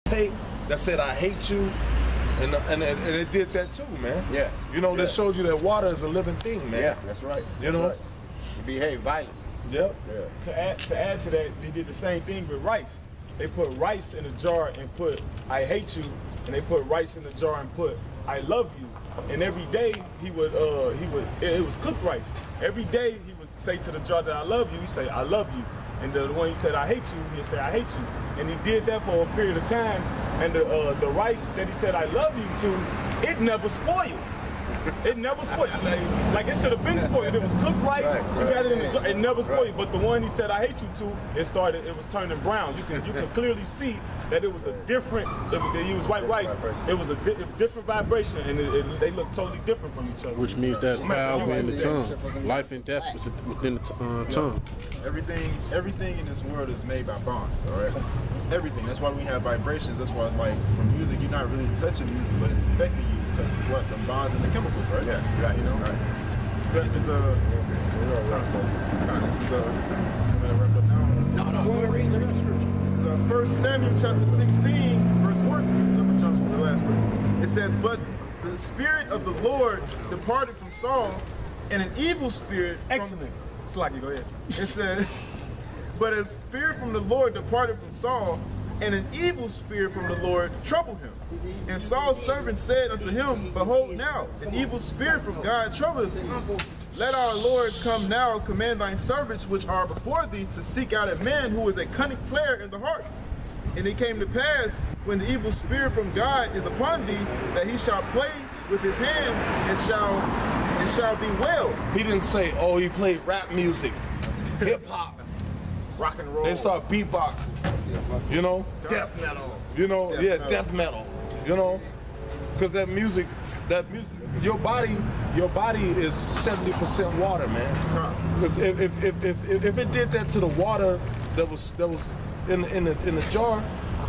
tape that said I hate you, and it did that too, man. Yeah. You know, that showed you that water is a living thing, man. Yeah, that's right. You know? Right. You behave violently. Yep. Yeah. To add to that, they did the same thing with rice. They put rice in a jar and put I hate you, and they put rice in the jar and put I love you. And every day it was cooked rice. Every day he would say to the jar that I love you, he say I love you. And the one he said I hate you, he'd say I hate you. And he did that for a period of time. And the rice that he said I love you to, it never spoiled. It never spoiled. Like it should have been spoiled. It was cooked rice. You got it in the jar. It never spoiled. But the one he said I hate you to, it was turning brown. You can clearly see that it was a different. They used white rice. It was a different vibration, and they look totally different from each other. Which means that's power within the tongue. Life and death is within the tongue. Everything in this world is made by bonds. All right. Everything. That's why we have vibrations. That's why it's like from music, you're not really touching music, but it's affecting you because what the bonds and the chemicals, right? Yeah, right. You know, right. This is a. This is 1 Samuel chapter 16, verse 14. I'm gonna jump to the last verse. It says, "But the spirit of the Lord departed from Saul, and an evil spirit." Excellent. Slacky, go ahead. It says, "But a spirit from the Lord departed from Saul, and an evil spirit from the Lord troubled him. And Saul's servant said unto him, Behold now, an evil spirit from God troubleth thee. Let our Lord come now, command thine servants which are before thee to seek out a man who is a cunning player in the heart. And it came to pass, when the evil spirit from God is upon thee, that he shall play with his hand, and shall be well." He didn't say, oh, he played rap music, hip hop, rock and roll. They start beatboxing, you know? Death metal. You know, death metal, you know? Because that music, your body is 70% water, man. Because if it did that to the water that was in the jar,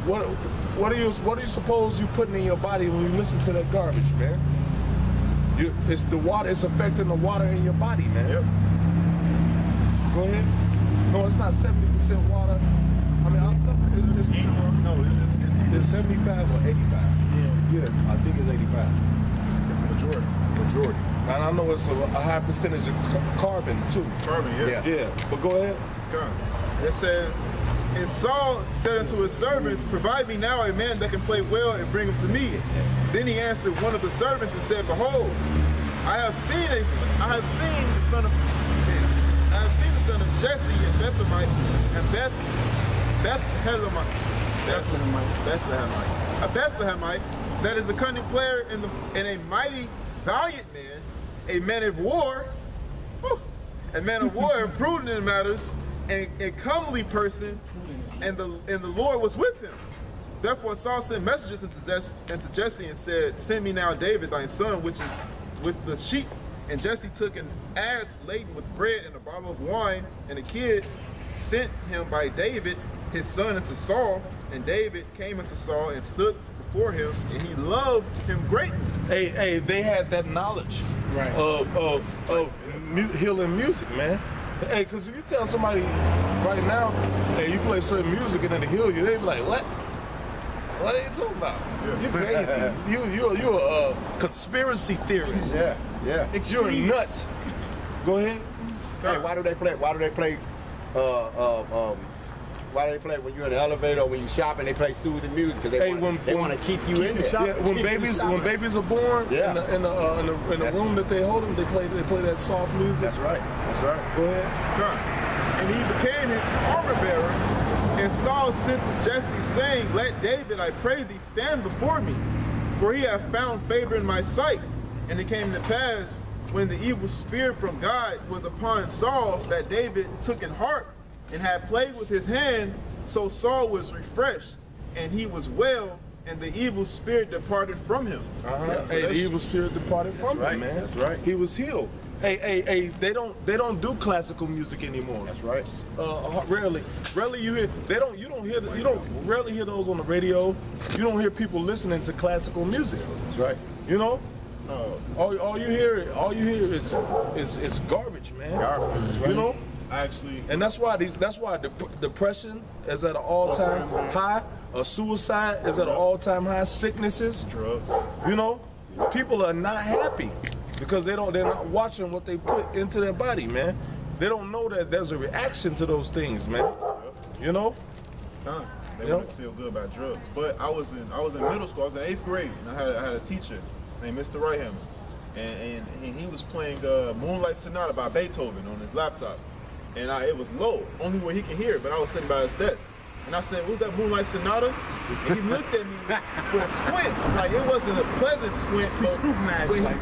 what do you suppose you putting in your body when you listen to that garbage, man? It's the water. It's affecting the water in your body, man. Yep. Go ahead. No, it's not 70% water. I mean, it's 75 or 85. Yeah, I think it's 85. It's a majority. And I know it's a high percentage of carbon too. Carbon, yeah. Yeah, but go ahead. It says, "And Saul said unto his servants, Provide me now a man that can play well, and bring him to me. Then he answered one of the servants and said, Behold, I have seen the son of Jesse in Bethlehemite, and a Bethlehemite, that is a cunning player and a mighty valiant man, a man of war, and prudent in matters, and a comely person, and the Lord was with him. Therefore Saul sent messengers unto Jesse and said, Send me now David thy son, which is with the sheep. And Jesse took an ass laden with bread and a bottle of wine, and a kid sent him by David his son unto Saul. And David came unto Saul and stood before him, and he loved him greatly. Hey, they had that knowledge of healing music, man. Hey, because if you tell somebody right now, hey, you play certain music and it'll heal you, they be like, what? What are you talking about? Yeah. You crazy. You're a conspiracy theorist. Yeah. You're a nut. Go ahead. Hey, why do they play when you're in the elevator or when you shopping? They play soothing music because they want to keep you in there. Yeah, when babies are born, in the room that they hold them, they play that soft music. That's right. Go ahead. And he became his armor bearer. And Saul sent to Jesse, saying, Let David, I pray thee, stand before me, for he hath found favor in my sight. And it came to pass, when the evil spirit from God was upon Saul, that David took in heart and had played with his hand. So Saul was refreshed, and he was well, and the evil spirit departed from him. The evil spirit departed from him, man. That's right. He was healed. Hey, they don't do classical music anymore. That's right. Rarely you don't rarely hear those on the radio. You don't hear people listening to classical music. That's right. You know? All you hear is garbage, man. Garbage. Right. You know? Actually, and that's why depression is at an all-time high. Suicide is at an all-time high. Sicknesses, Drugs. you know, people are not happy because they're not watching what they put into their body, man. They don't know that there's a reaction to those things, man. You know? They want to feel good about drugs. But I was in middle school. I was in 8th grade, and I had a teacher named Mr. Righthammer, and he was playing Moonlight Sonata by Beethoven on his laptop, and it was low, only where he could hear it. But I was sitting by his desk, and I said, "What's that Moonlight Sonata?" And he looked at me with a squint, like it wasn't a pleasant squint.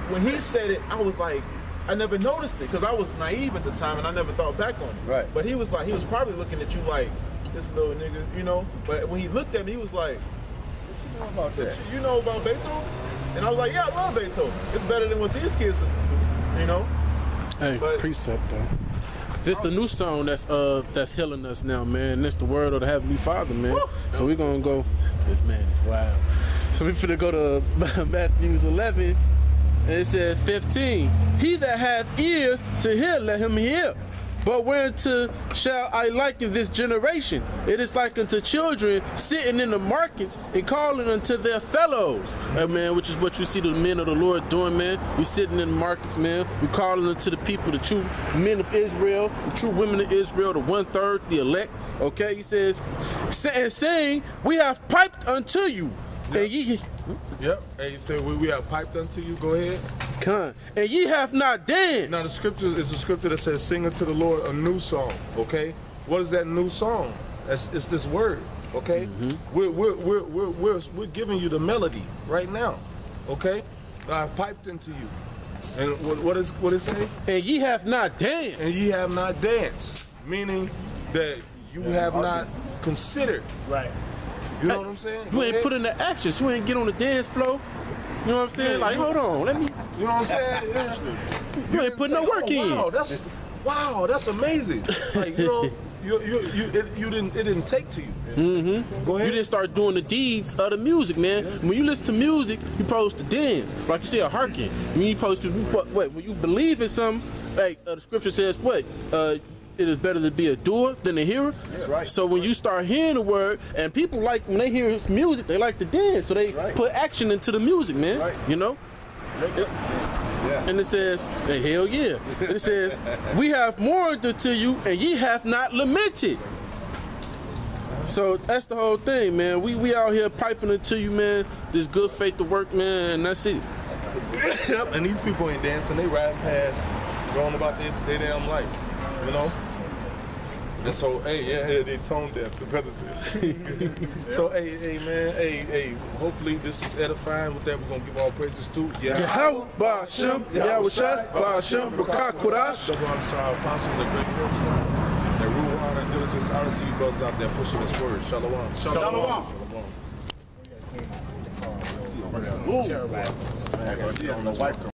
When he said it, I was like, I never noticed it because I was naive at the time and I never thought back on it. Right. But he was probably looking at you like, this little nigga, you know. But when he looked at me, he was like, "What you know about that? You know about Beethoven?" And I was like, "Yeah, I love Beethoven. It's better than what these kids listen to, you know." Hey, precept though. This the new song that's healing us now, man. This the word of the Heavenly Father, man. Woo! So we're gonna go. This man is wild. So we finna go to Matthew 11, and it says 15. He that hath ears to hear, let him hear. But whereunto shall I liken this generation? It is like unto children sitting in the markets and calling unto their fellows. Man, which is what you see the men of the Lord doing, man. We sitting in the markets, man. We calling unto the people, the true men of Israel, the true women of Israel, the 1/3, the elect. Okay, he says, and saying, we have piped unto you. Yep. Mm-hmm. And ye, yep. And you said we have piped unto you. Go ahead. Come. And ye have not danced. Now the scripture is a scripture that says, "Sing unto the Lord a new song." Okay. What is that new song? It's this word. Okay. Mm-hmm. We're giving you the melody right now. Okay. I piped into you. And what it say? And ye have not danced. And ye have not danced, meaning that you have not considered. Right. You know what I'm saying? You ain't put in the actions. You ain't get on the dance floor. You know what I'm saying? Yeah, like, hold on, let me. You know what I'm saying? Yeah. You ain't putting no work in. Wow, that's amazing. Like, you know, it didn't take to you. Mm-hmm. Go ahead. You didn't start doing the deeds of the music, man. When you listen to music, you supposed to dance. Like you said, hearken. When you supposed to, when you believe in something, like the scripture says, what? It is better to be a doer than a hearer. That's right. So when you start hearing the word, and people like, when they hear his music, they like to dance. So they put action into the music, man. Right. You know? Yeah. And it says, hell yeah. And it says, we have mourned unto you, and ye have not lamented. So that's the whole thing, man. We out here piping into you, man. This good faith to work, man, and that's it. Yep. And these people ain't dancing, they riding past, going about their damn life. You know? And so, hey, they tone deaf, the brother says. So, hey, man, hey, hopefully this is edifying. With that, we're gonna give all praises to Yahweh, Ba'ashem, Yahushua, Ba'ashem, B'Kakurash. Double honor to our apostles and great works. That rule, honor, and diligence. I see you brothers out there pushing this word. Shalom. Shalom. Shalom.